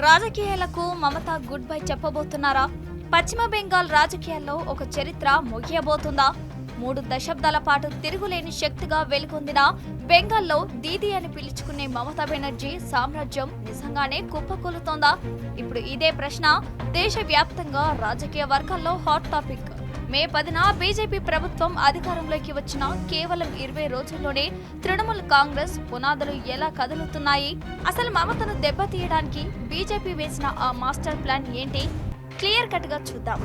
రాజకీయాలకు మమత good bye చెప్పబోతున్నారా? పశ్చిమ బెంగాల్ రాజకీయాల్లో ఒక చరిత్ర ముగియబోతుందా? 3 దశాబ్దాల పాటు తిరుగులేని శక్తిగా వెలుగొందిన బెంగాల్లో దీదీ అని పిలుచుకునే మమతా బెనర్జీ సామ్రాజ్యం నిజంగానే కుప్పకూలుతోందా? ఇప్పుడు ఇదే ప్రశ్న దేశవ్యాప్తంగా రాజకీయ వర్గాల్లో హాట్ టాపిక్. మే 10న బీజేపీ ప్రభుత్వం అధికారంలోకి వచ్చిన కేవలం 20 రోజుల్లోనే తృణమూల్ కాంగ్రెస్ పునాదులు ఎలా కదులుతున్నాయి? అసలు మమతను దెబ్బతీయడానికి బీజేపీ వేసిన ఆ మాస్టర్ ప్లాన్ ఏంటి? క్లియర్ కట్ గా చూద్దాం.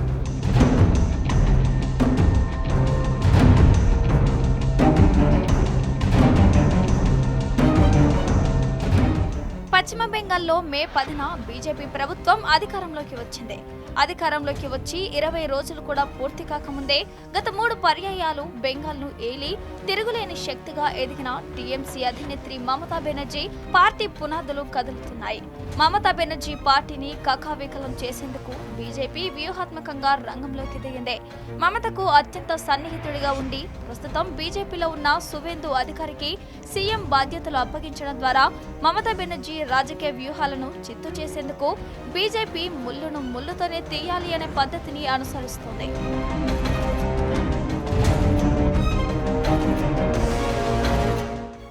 పశ్చిమ బెంగాల్లో మే 10న బీజేపీ ప్రభుత్వం అధికారంలోకి వచ్చింది. అధికారంలోకి వచ్చి 20 రోజులు కూడా పూర్తి కాకముందే గత 3 పర్యాయాలు బెంగాల్ను ఏలి తిరుగులేని శక్తిగా ఎదిగిన టీఎంసీ అధినేత్రి మమతా బెనర్జీ పార్టీ పునాదులు కదులుతున్నాయి. మమతా బెనర్జీ పార్టీని కకావికలం చేసేందుకు బీజేపీ వ్యూహాత్మకంగా రంగంలోకి దిగింది. మమతకు అత్యంత సన్నిహితుడిగా ఉండి ప్రస్తుతం బీజేపీలో ఉన్న సువేందు అధికారికి సీఎం బాధ్యతలు అప్పగించడం ద్వారా మమతా బెనర్జీ రాజకీయ వ్యూహాలను చిత్తు చేసేందుకు బీజేపీ ముళ్ళును ముళ్ళుతోనే తీయాలి అనే పద్ధతిని అనుసరిస్తోంది.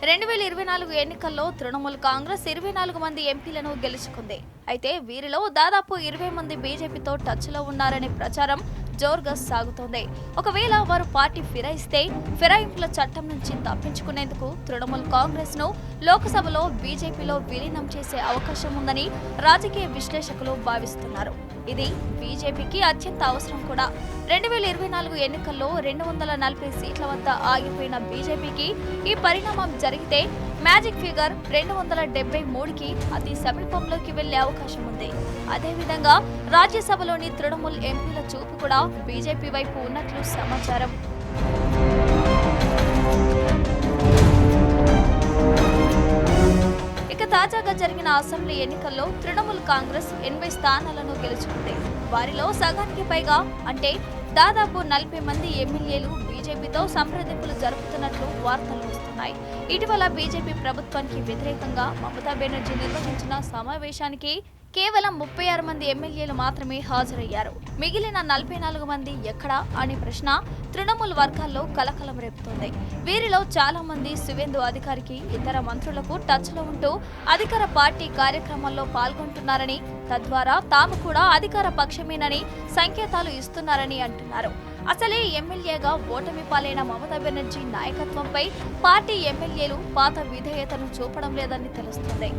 2024 ఎన్నికల్లో తృణమూల్ కాంగ్రెస్ 24 మంది ఎంపీలను గెలుచుకుంది. అయితే వీరిలో దాదాపు 20 మంది బీజేపీతో టచ్ లో ఉన్నారనే ప్రచారం జోరుగా సాగుతోంది. ఒకవేళ వారు పార్టీ ఫిరాయిస్తే ఫిరాయింపుల చట్టం నుంచి తప్పించుకునేందుకు తృణమూల్ కాంగ్రెస్ ను లోక్సభలో బీజేపీలో విలీనం చేసే అవకాశం ఉందని రాజకీయ విశ్లేషకులు భావిస్తున్నారు. ఇది బీజేపీకి అత్యంత అవసరం కూడా. 2024 ఎన్నికల్లో 240 సీట్ల వద్ద ఆగిపోయిన బీజేపీకి ఈ పరిణామం జరిగితే మ్యాజిక్ ఫిగర్ 273కి అతి సమీపంలోకి వెళ్లే అవకాశం ఉంది. అదేవిధంగా రాజ్యసభలోని తృణమూల్ ఎంపీల చూపు కూడా బీజేపీ వైపు ఉన్నట్లు సమాచారం. తాజాగా జరిగిన అసెంబ్లీ ఎన్నికల్లో తృణమూల్ కాంగ్రెస్ 80 స్థానాలను గెలుచుకుంది. వారిలో సగానికి పైగా అంటే దాదాపు 40 మంది ఎమ్మెల్యేలు బీజేపీతో సంప్రదింపులు జరుపుతున్నట్లు వార్తలు వస్తున్నాయి. ఇటీవల బీజేపీ ప్రభుత్వానికి వ్యతిరేకంగా మమతా బెనర్జీ నిర్వహించిన సమావేశానికి కేవలం 36 మంది ఎమ్మెల్యేలు మాత్రమే హాజరయ్యారు. మిగిలిన 44 మంది ఎక్కడా అనే ప్రశ్న తృణమూల్ వర్గాల్లో కలకలం రేపుతోంది. వీరిలో చాలా మంది సువేందు అధికారికి ఇతర మంత్రులకు టచ్ లో ఉంటూ అధికార పార్టీ కార్యక్రమాల్లో పాల్గొంటున్నారని, తద్వారా తాము కూడా అధికార పక్షమేనని సంకేతాలు ఇస్తున్నారని అంటున్నారు. అసలే ఎమ్మెల్యేగా ఓటమి పాలైన మమతా బెనర్జీ నాయకత్వంపై పార్టీ ఎమ్మెల్యేలు పాత విధేయతను చూపడం లేదని తెలుస్తుంది.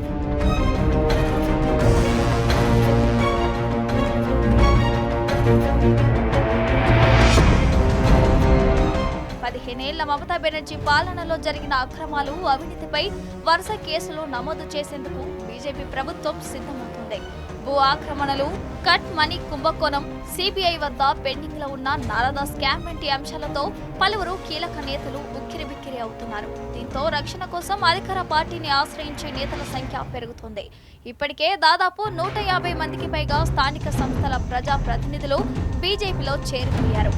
15 ఏళ్ల మమతా బెనర్జీ పాలనలో జరిగిన అక్రమాలు, అవినీతిపై వరుస కేసులు నమోదు చేసేందుకు బీజేపీ ప్రభుత్వం సిద్ధమవుతుంది. భూ ఆక్రమణలు, కట్ మనీ కుంభకోణం, సిబిఐ వద్ద పెండింగ్ లో ఉన్న నారదా స్కామ్ వంటి అంశాలతో పలువురు కీలక నేతలు ఉక్కిరిబిక్కిరి అవుతున్నారు. దీంతో రక్షణ కోసం అధికార పార్టీని ఆశ్రయించే నేతల సంఖ్య పెరుగుతోంది. ఇప్పటికే దాదాపు 150 మందికి పైగా స్థానిక సంస్థల ప్రజా ప్రతినిధులు బీజేపీలో చేరిపోయారు.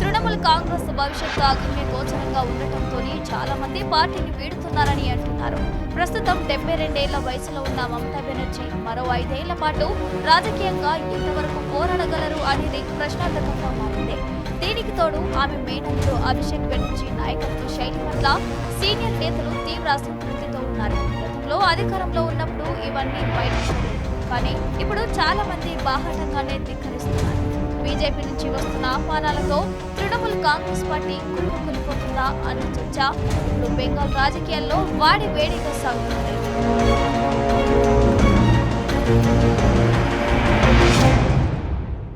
తృణమూల్ కాంగ్రెస్ భవిష్యత్తు అగమ్య గోచరంగా ఉండటంతోనే చాలా మంది పార్టీని వీడుతున్నారని అంటున్నారు. ప్రస్తుతం 72 ఏళ్ల వయసులో ఉన్న మమతా బెనర్జీ మరో 5 ఏళ్ల పాటు రాజకీయంగా ఎంతవరకు పోరాడగలరు అనేది ప్రశ్నార్థకంగా మారింది. దీనికి తోడు ఆమె మేనల్లుడు అభిషేక్ బెనర్జీ నాయకత్వ శైలి పట్ల సీనియర్ నేతలు తీవ్ర అసంతృప్తితో ఉన్నారు. గతంలో అధికారంలో ఉన్నప్పుడు ఇవన్నీ బయటపడలేదు, కానీ ఇప్పుడు చాలా మంది బాహాటంగానే ధిక్కరిస్తున్నారు. బీజేపీ నుంచి వస్తున్న ఆహ్వానాలతో తృణమూల్ కాంగ్రెస్ పార్టీ కుప్పకూలిపోతుందా అన్న చర్చ ఇప్పుడు బెంగాల్ రాజకీయాల్లో వేడిగా సాగుతుంది.